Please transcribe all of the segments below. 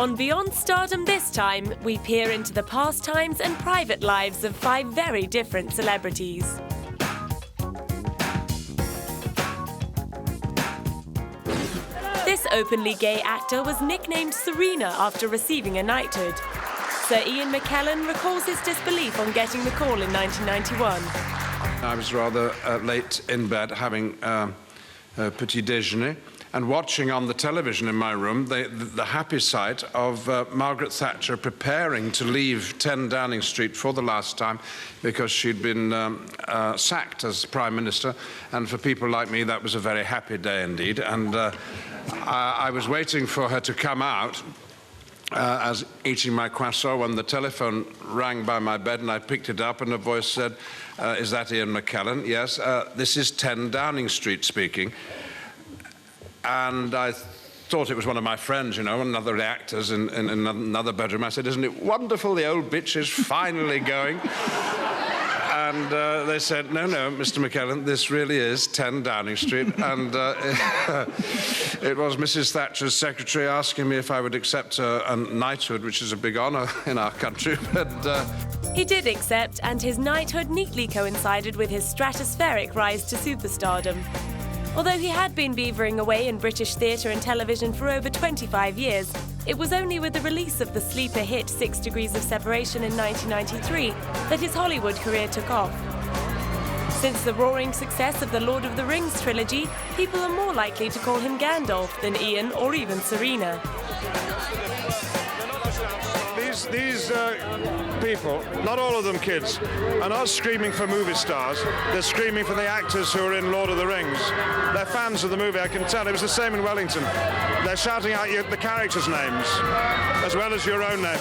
On Beyond Stardom this time, we peer into the pastimes and private lives of 5 very different celebrities. This openly gay actor was nicknamed Serena after receiving a knighthood. Sir Ian McKellen recalls his disbelief on getting the call in 1991. I was rather late in bed having petit déjeuner and watching on the television in my room the happy sight of Margaret Thatcher preparing to leave 10 Downing Street for the last time because she'd been sacked as Prime Minister, and for people like me that was a very happy day indeed. And I was waiting for her to come out as eating my croissant when the telephone rang by my bed, and I picked it up and a voice said, "Is that Ian McKellen?" "Yes, this is 10 Downing Street speaking." And I thought it was one of my friends, you know, one of the actors in another bedroom. I said, "Isn't it wonderful, the old bitch is finally going?" And they said, no, Mr. McKellen, this really is 10 Downing Street. And it was Mrs. Thatcher's secretary asking me if I would accept a knighthood, which is a big honour in our country. But he did accept, and his knighthood neatly coincided with his stratospheric rise to superstardom. Although he had been beavering away in British theatre and television for over 25 years, it was only with the release of the sleeper hit 6 Degrees of Separation in 1993 that his Hollywood career took off. Since the roaring success of the Lord of the Rings trilogy, people are more likely to call him Gandalf than Ian or even Serena. These people, not all of them kids, are not screaming for movie stars. They're screaming for the actors who are in Lord of the Rings. They're fans of the movie, I can tell. It was the same in Wellington. They're shouting out the characters' names, as well as your own name.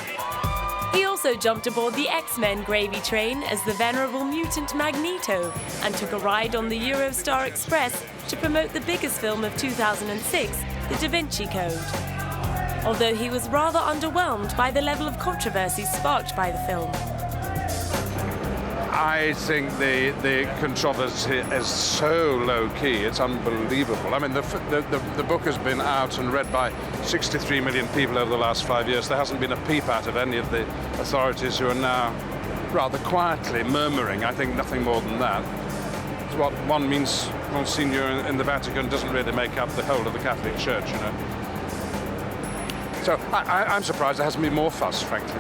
He also jumped aboard the X-Men gravy train as the venerable mutant Magneto and took a ride on the Eurostar Express to promote the biggest film of 2006, The Da Vinci Code. Although he was rather underwhelmed by the level of controversy sparked by the film. I think the controversy is so low-key, it's unbelievable. I mean, the book has been out and read by 63 million people over the last 5 years. There hasn't been a peep out of any of the authorities, who are now rather quietly murmuring. I think nothing more than that. What one means, Monsignor in the Vatican doesn't really make up the whole of the Catholic Church, you know. So I'm surprised there hasn't been more fuss, frankly.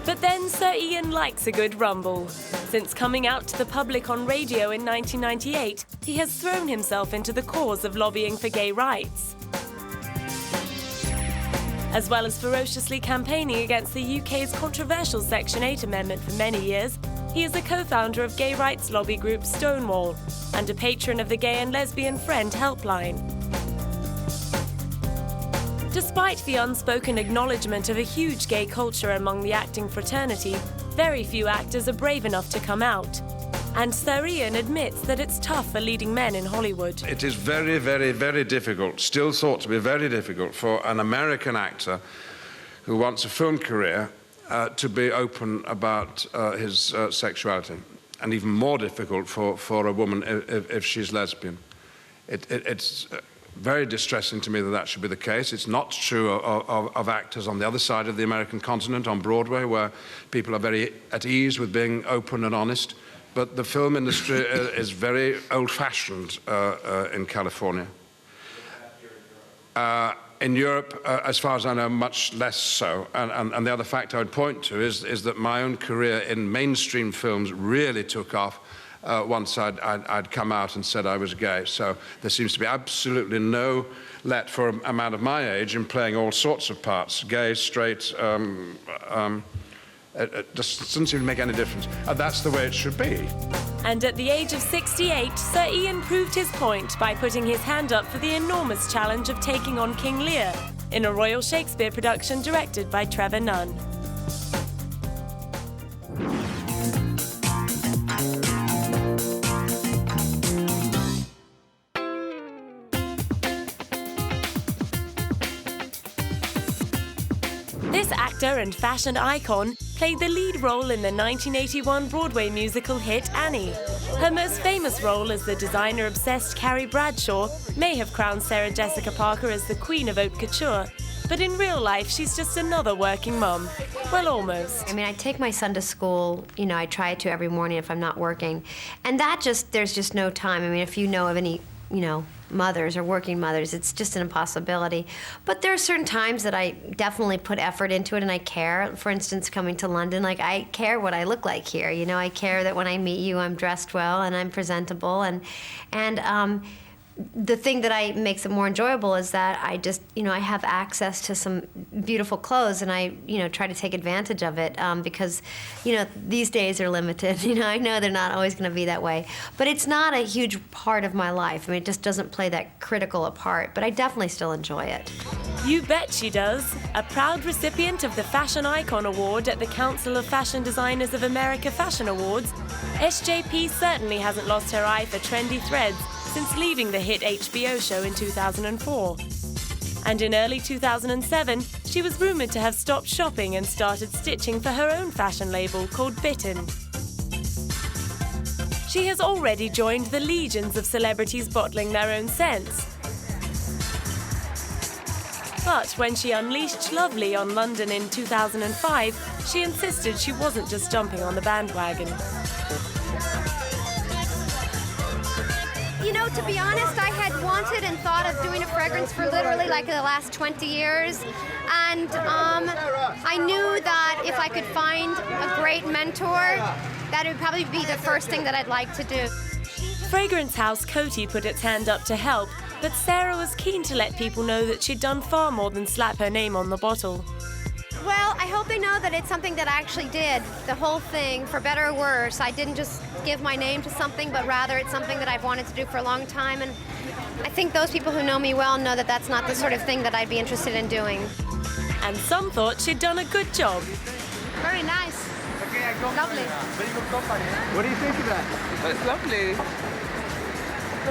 But then Sir Ian likes a good rumble. Since coming out to the public on radio in 1998, he has thrown himself into the cause of lobbying for gay rights. As well as ferociously campaigning against the UK's controversial Section 8 amendment for many years, he is a co-founder of gay rights lobby group Stonewall and a patron of the Gay and Lesbian Friend Helpline. Despite the unspoken acknowledgement of a huge gay culture among the acting fraternity, very few actors are brave enough to come out. And Sir Ian admits that it's tough for leading men in Hollywood. It is very, very, very difficult, still thought to be very difficult, for an American actor who wants a film career to be open about his sexuality. And even more difficult for a woman if she's lesbian. It's very distressing to me that should be the case. It's not true of actors on the other side of the American continent, on Broadway, where people are very at ease with being open and honest. But the film industry is very old-fashioned in California. In Europe, as far as I know, much less so. And the other fact I would point to is that my own career in mainstream films really took off once I'd come out and said I was gay. So there seems to be absolutely no let for a man of my age in playing all sorts of parts, gay, straight. It just doesn't seem to make any difference. And that's the way it should be. And at the age of 68, Sir Ian proved his point by putting his hand up for the enormous challenge of taking on King Lear in a Royal Shakespeare production directed by Trevor Nunn. This actor and fashion icon played the lead role in the 1981 Broadway musical hit Annie. Her most famous role as the designer-obsessed Carrie Bradshaw may have crowned Sarah Jessica Parker as the queen of haute couture, But in real life, she's just another working mum. Well, almost. I mean, I take my son to school, I try to every morning if I'm not working. And there's just no time. I mean, if you know of any, mothers or working mothers, it's just an impossibility. But there are certain times that I definitely put effort into it and I care. For instance, coming to London, I care what I look like here. I care that when I meet you, I'm dressed well and I'm presentable. And the thing that makes it more enjoyable is that I just, I have access to some beautiful clothes and I, try to take advantage of it because, these days are limited. I know they're not always going to be that way. But it's not a huge part of my life. I mean, it just doesn't play that critical a part, but I definitely still enjoy it. You bet she does. A proud recipient of the Fashion Icon Award at the Council of Fashion Designers of America Fashion Awards, SJP certainly hasn't lost her eye for trendy threads since leaving the hit HBO show in 2004. And in early 2007, she was rumoured to have stopped shopping and started stitching for her own fashion label called Bitten. She has already joined the legions of celebrities bottling their own scents. But when she unleashed Lovely on London in 2005, she insisted she wasn't just jumping on the bandwagon. To be honest, I had wanted and thought of doing a fragrance for literally like the last 20 years. And I knew that if I could find a great mentor, that it would probably be the first thing that I'd like to do. Fragrance house Coty put its hand up to help, but Sarah was keen to let people know that she'd done far more than slap her name on the bottle. Well, I hope they know that it's something that I actually did, the whole thing, for better or worse. I didn't just give my name to something, but rather it's something that I've wanted to do for a long time. And I think those people who know me well know that that's not the sort of thing that I'd be interested in doing. And some thought she'd done a good job. Very nice. Lovely. What do you think of that? It's lovely.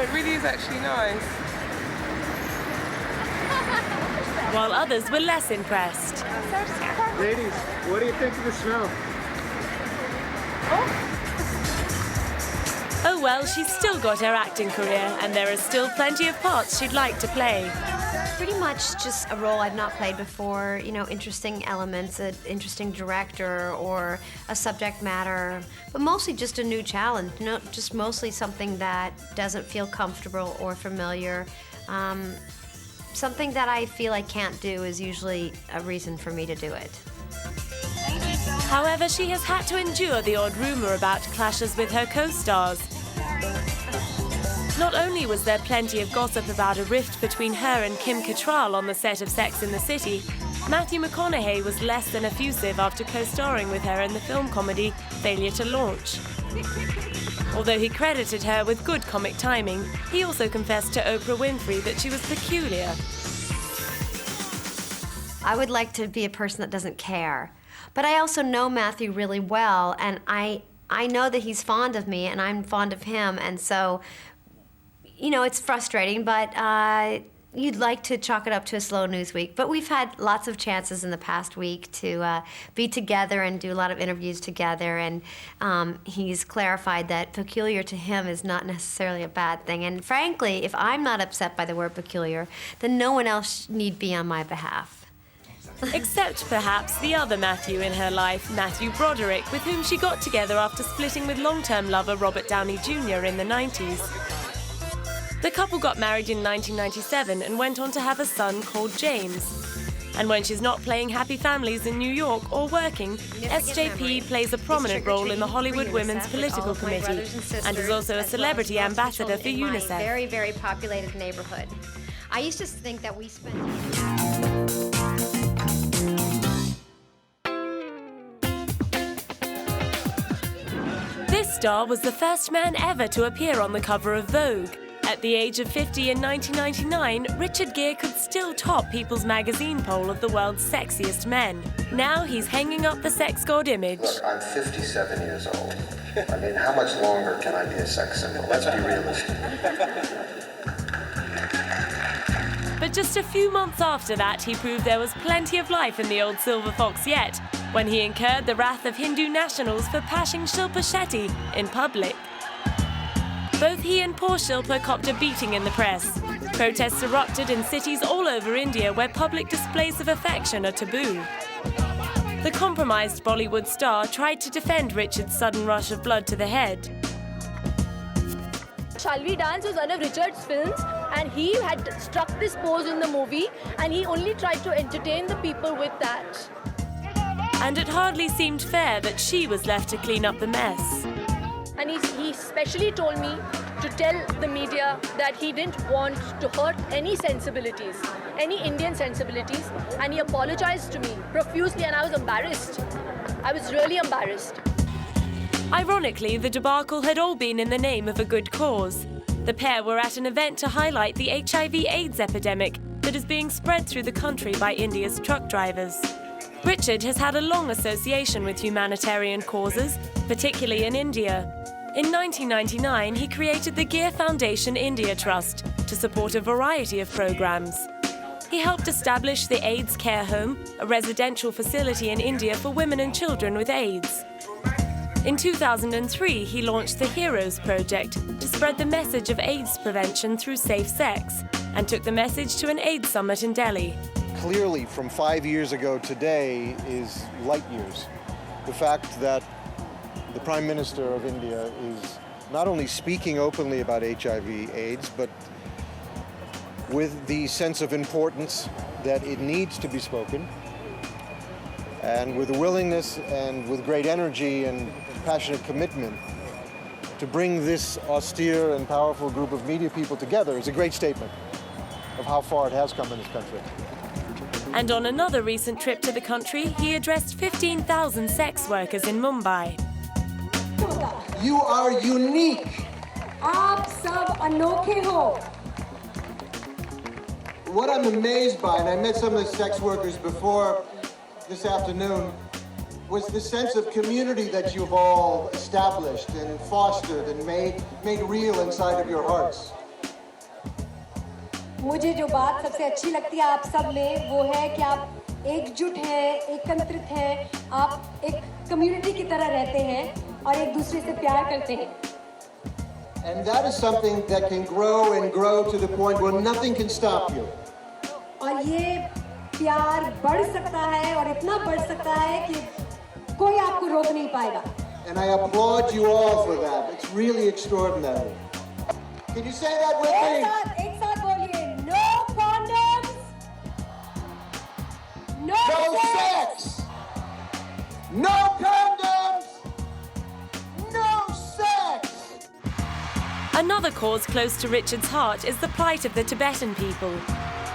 It really is actually nice. While others were less impressed. Ladies, what do you think of the smell? Oh well, she's still got her acting career, and there are still plenty of parts she'd like to play. Pretty much just a role I've not played before, interesting elements, an interesting director or a subject matter, but mostly just a new challenge, just mostly something that doesn't feel comfortable or familiar. Something that I feel I can't do is usually a reason for me to do it. However, she has had to endure the odd rumour about clashes with her co-stars. Not only was there plenty of gossip about a rift between her and Kim Cattrall on the set of Sex and the City, Matthew McConaughey was less than effusive after co-starring with her in the film comedy Failure to Launch. Although he credited her with good comic timing, he also confessed to Oprah Winfrey that she was peculiar. I would like to be a person that doesn't care. But I also know Matthew really well, and I know that he's fond of me, and I'm fond of him, and so, it's frustrating, but you'd like to chalk it up to a slow news week. But we've had lots of chances in the past week to be together and do a lot of interviews together, and he's clarified that peculiar to him is not necessarily a bad thing. And frankly, if I'm not upset by the word peculiar, then no one else need be on my behalf. Except perhaps the other Matthew in her life, Matthew Broderick, with whom she got together after splitting with long-term lover Robert Downey Jr. in the 90s. The couple got married in 1997 and went on to have a son called James. And when she's not playing Happy Families in New York or working, SJP plays a prominent role in the Hollywood Women's Political Committee and is also a celebrity ambassador for UNICEF. Very, very populated neighborhood. I used to think that we spent... This star was the first man ever to appear on the cover of Vogue. At the age of 50 in 1999, Richard Gere could still top People's Magazine poll of the world's sexiest men. Now he's hanging up the sex god image. Look, I'm 57 years old. I mean, how much longer can I be a sex symbol? Let's be realistic. But just a few months after that, he proved there was plenty of life in the old silver fox yet, when he incurred the wrath of Hindu nationals for pashing Shilpa Shetty in public. Both he and poor Shilpa copped a beating in the press. Protests erupted in cities all over India where public displays of affection are taboo. The compromised Bollywood star tried to defend Richard's sudden rush of blood to the head. Shall We Dance was one of Richard's films, and he had struck this pose in the movie, and he only tried to entertain the people with that. And it hardly seemed fair that she was left to clean up the mess. And he specially told me to tell the media that he didn't want to hurt any sensibilities, any Indian sensibilities, and he apologized to me profusely, and I was embarrassed. I was really embarrassed. Ironically, the debacle had all been in the name of a good cause. The pair were at an event to highlight the HIV/AIDS epidemic that is being spread through the country by India's truck drivers. Richard has had a long association with humanitarian causes, particularly in India. In 1999, he created the Gear Foundation India Trust to support a variety of programs. He helped establish the AIDS Care Home, a residential facility in India for women and children with AIDS. In 2003, he launched the Heroes Project to spread the message of AIDS prevention through safe sex and took the message to an AIDS summit in Delhi. Clearly, from 5 years ago today is light years. The fact that the Prime Minister of India is not only speaking openly about HIV/AIDS, but with the sense of importance that it needs to be spoken, and with a willingness and with great energy and passionate commitment to bring this austere and powerful group of media people together is a great statement of how far it has come in this country. And on another recent trip to the country, he addressed 15,000 sex workers in Mumbai. You are unique. आप सब अनोखे हो. What I'm amazed by, and I met some of the sex workers before this afternoon, was the sense of community that you've all established and fostered and made real inside of your hearts. मुझे जो बात सबसे अच्छी लगती है आप सब में वो है कि आप एकजुट हैं, एकत्रित हैं, आप एक कम्युनिटी की तरह रहते हैं और एक दूसरे से प्यार करते हैं. And that is something that can grow and grow to the point where nothing can stop you. और ये प्यार बढ़ सकता है और इतना बढ़ सकता है कि कोई आपको रोक नहीं पाएगा. And I applaud you all for that. It's really extraordinary. Can you say that with me? एक साथ बोलिए. No condoms. No sex! No condoms! No sex! Another cause close to Richard's heart is the plight of the Tibetan people.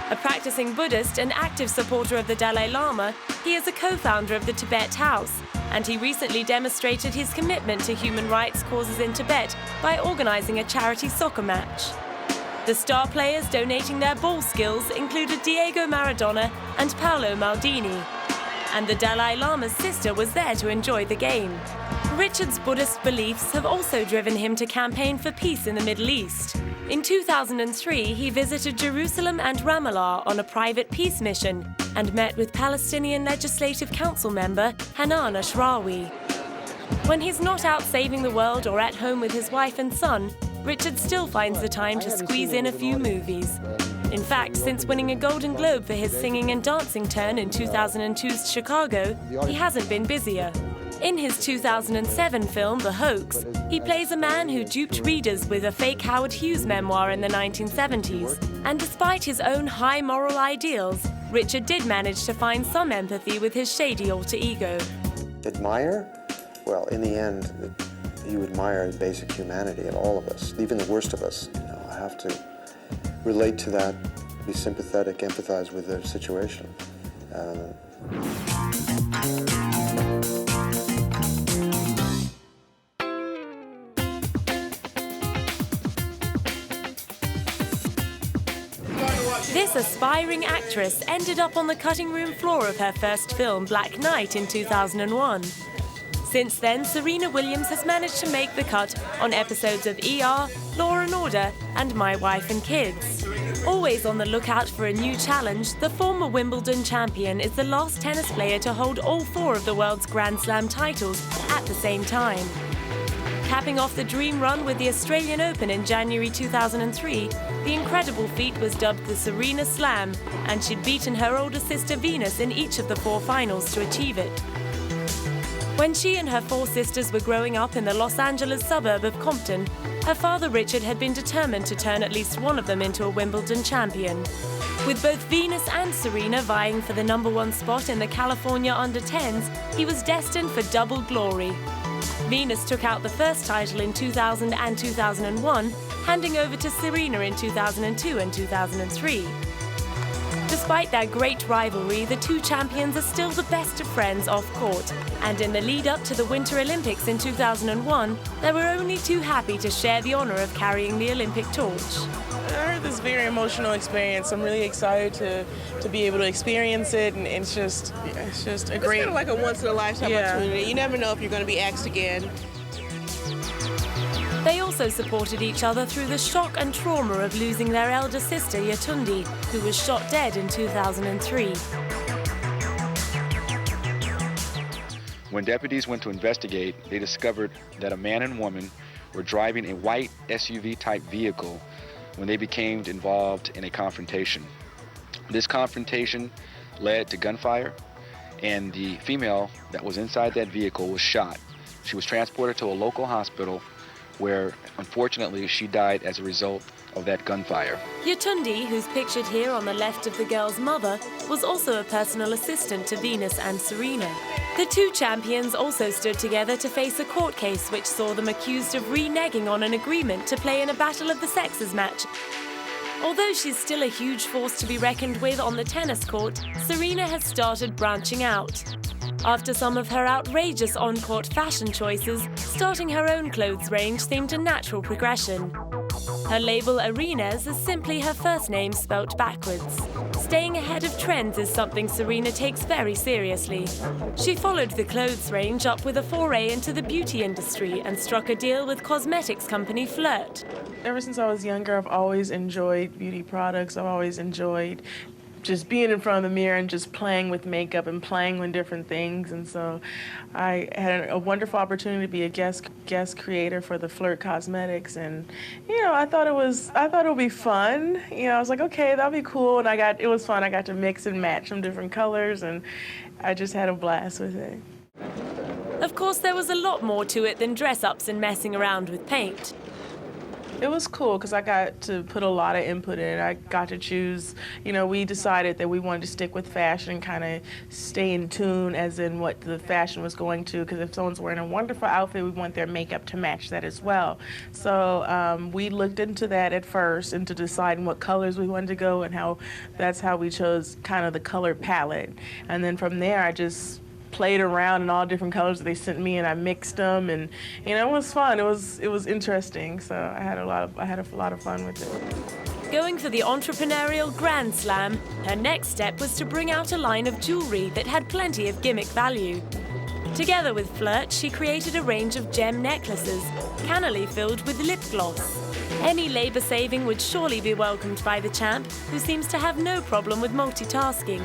A practicing Buddhist and active supporter of the Dalai Lama, he is a co-founder of the Tibet House, and he recently demonstrated his commitment to human rights causes in Tibet by organising a charity soccer match. The star players donating their ball skills included Diego Maradona and Paolo Maldini, and the Dalai Lama's sister was there to enjoy the game. Richard's Buddhist beliefs have also driven him to campaign for peace in the Middle East. In 2003, he visited Jerusalem and Ramallah on a private peace mission and met with Palestinian Legislative Council member Hanan Ashrawi. When he's not out saving the world or at home with his wife and son, Richard still finds the time to squeeze in a few movies. In fact, since winning a Golden Globe for his singing and dancing turn in 2002's Chicago, he hasn't been busier. In his 2007 film, The Hoax, he plays a man who duped readers with a fake Howard Hughes memoir in the 1970s. And despite his own high moral ideals, Richard did manage to find some empathy with his shady alter ego. Admire? Well, in the end, you admire the basic humanity of all of us, even the worst of us. You know, I have to relate to that, be sympathetic, empathize with their situation. This aspiring actress ended up on the cutting room floor of her first film, Black Knight, in 2001. Since then, Serena Williams has managed to make the cut on episodes of ER, Law & Order, and My Wife and Kids. Always on the lookout for a new challenge, the former Wimbledon champion is the last tennis player to hold all 4 of the world's Grand Slam titles at the same time. Capping off the dream run with the Australian Open in January 2003, the incredible feat was dubbed the Serena Slam, and she'd beaten her older sister Venus in each of the 4 finals to achieve it. When she and her 4 sisters were growing up in the Los Angeles suburb of Compton, her father Richard had been determined to turn at least one of them into a Wimbledon champion. With both Venus and Serena vying for the #1 spot in the California under-10s, he was destined for double glory. Venus took out the first title in 2000 and 2001, handing over to Serena in 2002 and 2003. Despite their great rivalry, the 2 champions are still the best of friends off-court, and in the lead-up to the Winter Olympics in 2001, they were only too happy to share the honor of carrying the Olympic torch. I heard this very emotional experience. I'm really excited to be able to experience it, and it's just a great... It's kind of like a once-in-a-lifetime opportunity. You never know if you're going to be asked again. They also supported each other through the shock and trauma of losing their elder sister, Yetunde, who was shot dead in 2003. When deputies went to investigate, they discovered that a man and woman were driving a white SUV-type vehicle when they became involved in a confrontation. This confrontation led to gunfire, and the female that was inside that vehicle was shot. She was transported to a local hospital where, unfortunately, she died as a result of that gunfire. Yetunde, who's pictured here on the left of the girl's mother, was also a personal assistant to Venus and Serena. The 2 champions also stood together to face a court case which saw them accused of reneging on an agreement to play in a Battle of the Sexes match. Although she's still a huge force to be reckoned with on the tennis court, Serena has started branching out. After some of her outrageous on-court fashion choices, starting her own clothes range seemed a natural progression. Her label Arenas is simply her first name spelt backwards. Staying ahead of trends is something Serena takes very seriously. She followed the clothes range up with a foray into the beauty industry and struck a deal with cosmetics company Flirt. Ever since I was younger, I've always enjoyed beauty products. I've always enjoyed just being in front of the mirror and just playing with makeup and playing with different things. And so I had a wonderful opportunity to be a guest creator for the Flirt Cosmetics, and I thought it would be fun. I was like, okay, that'll be cool, and it was fun. I got to mix and match some different colors, and I just had a blast with it. Of course, there was a lot more to it than dress-ups and messing around with paint. It was cool because I got to put a lot of input in. I got to choose, we decided that we wanted to stick with fashion, kind of stay in tune as in what the fashion was going to, because if someone's wearing a wonderful outfit, we want their makeup to match that as well. So we looked into that at first, into deciding what colors we wanted to go, and that's how we chose kind of the color palette. And then from there, I just played around in all different colors that they sent me, and I mixed them, and it was fun. It was interesting. So I had a lot of fun with it. Going for the entrepreneurial Grand Slam, her next step was to bring out a line of jewelry that had plenty of gimmick value. Together with Flirt, she created a range of gem necklaces, cannily filled with lip gloss. Any labor saving would surely be welcomed by the champ, who seems to have no problem with multitasking.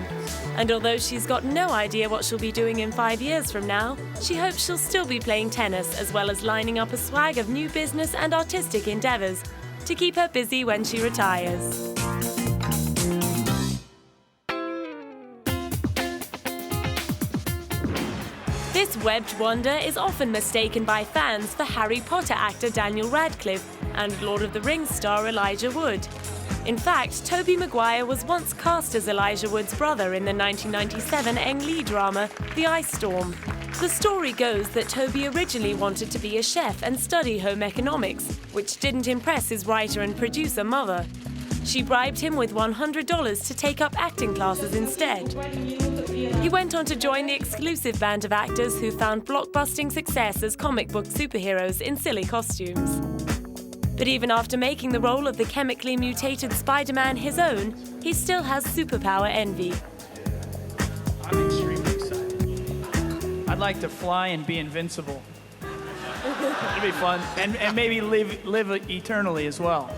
And although she's got no idea what she'll be doing in 5 years from now, she hopes she'll still be playing tennis, as well as lining up a swag of new business and artistic endeavors to keep her busy when she retires. This webbed wonder is often mistaken by fans for Harry Potter actor Daniel Radcliffe and Lord of the Rings star Elijah Wood. In fact, Tobey Maguire was once cast as Elijah Wood's brother in the 1997 Ang Lee drama The Ice Storm. The story goes that Tobey originally wanted to be a chef and study home economics, which didn't impress his writer and producer mother. She bribed him with $100 to take up acting classes instead. He went on to join the exclusive band of actors who found blockbusting success as comic book superheroes in silly costumes. But even after making the role of the chemically mutated Spider-Man his own, he still has superpower envy. I'm extremely excited. I'd like to fly and be invincible. It'd be fun. And maybe live eternally as well.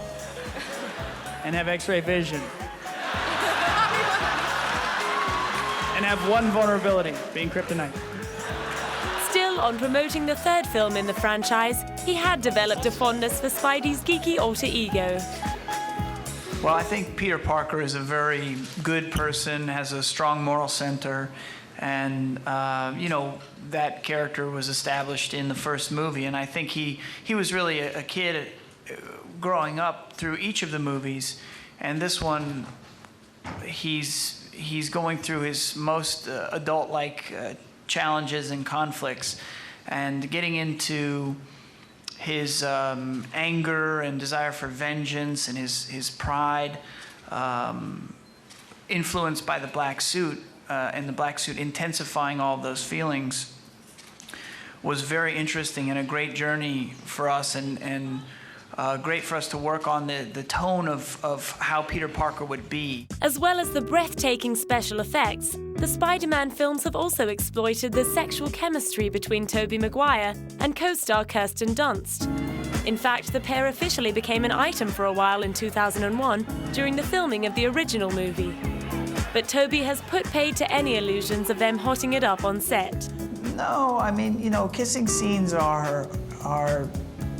And have X-ray vision. And have one vulnerability, being kryptonite. Still on promoting the third film in the franchise, he had developed a fondness for Spidey's geeky alter ego. Well, I think Peter Parker is a very good person, has a strong moral center, and you know, that character was established in the first movie, and I think he was really a kid growing up through each of the movies, and this one, he's going through his most adult-like challenges and conflicts, and getting into his anger and desire for vengeance and his pride, influenced by the black suit, and the black suit intensifying all of those feelings, was very interesting and a great journey for us, and great for us to work on the tone of how Peter Parker would be. As well as the breathtaking special effects, the Spider-Man films have also exploited the sexual chemistry between Tobey Maguire and co-star Kirsten Dunst. In fact, the pair officially became an item for a while in 2001 during the filming of the original movie. But Tobey has put paid to any illusions of them hotting it up on set. No, I mean, you know, kissing scenes are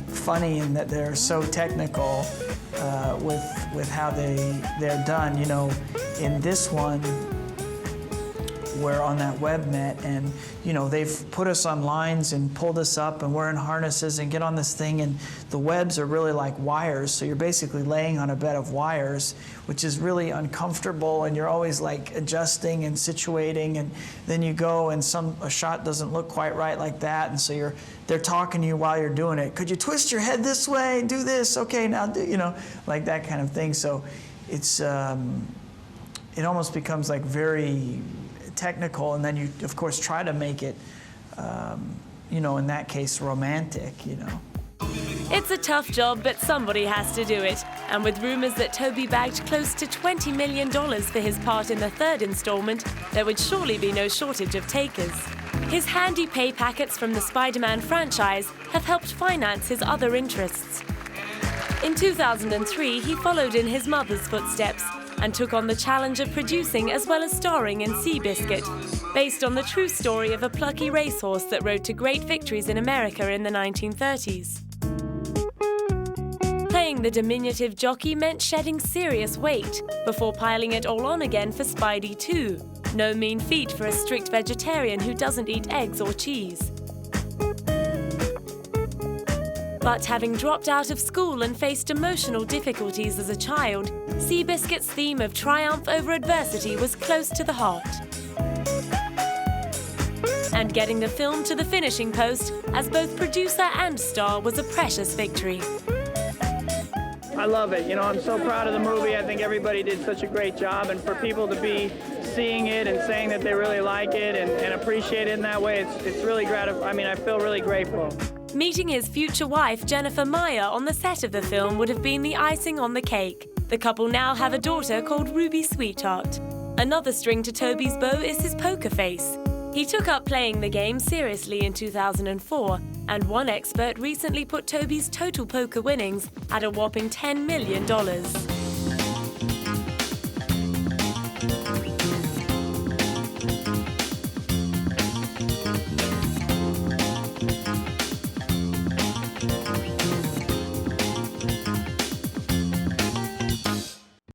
funny in that they're so technical with how they're done. You know, in this one, we're on that web net, and you know, they've put us on lines and pulled us up, and we're in harnesses and get on this thing, and the webs are really like wires, so you're basically laying on a bed of wires, which is really uncomfortable, and you're always like adjusting and situating, and then you go and a shot doesn't look quite right like that, and so they're talking to you while you're doing it. Could you twist your head this way? Do this. Okay, now do, you know, like that kind of thing. So it's it almost becomes like very technical, and then you, of course, try to make it, you know, in that case, romantic, you know. It's a tough job, but somebody has to do it. And with rumors that Tobey bagged close to $20 million for his part in the third installment, there would surely be no shortage of takers. His handy pay packets from the Spider-Man franchise have helped finance his other interests. In 2003, he followed in his mother's footsteps and took on the challenge of producing as well as starring in Seabiscuit, based on the true story of a plucky racehorse that rode to great victories in America in the 1930s. Playing the diminutive jockey meant shedding serious weight before piling it all on again for Spidey 2. No mean feat for a strict vegetarian who doesn't eat eggs or cheese. But having dropped out of school and faced emotional difficulties as a child, Seabiscuit's theme of triumph over adversity was close to the heart. And getting the film to the finishing post as both producer and star was a precious victory. I love it. You know, I'm so proud of the movie. I think everybody did such a great job, and for people to be seeing it and saying that they really like it and appreciate it in that way, it's really gratifying. I mean, I feel really grateful. Meeting his future wife, Jennifer Meyer, on the set of the film would have been the icing on the cake. The couple now have a daughter called Ruby Sweetheart. Another string to Tobey's bow is his poker face. He took up playing the game seriously in 2004, and one expert recently put Tobey's total poker winnings at a whopping $10 million.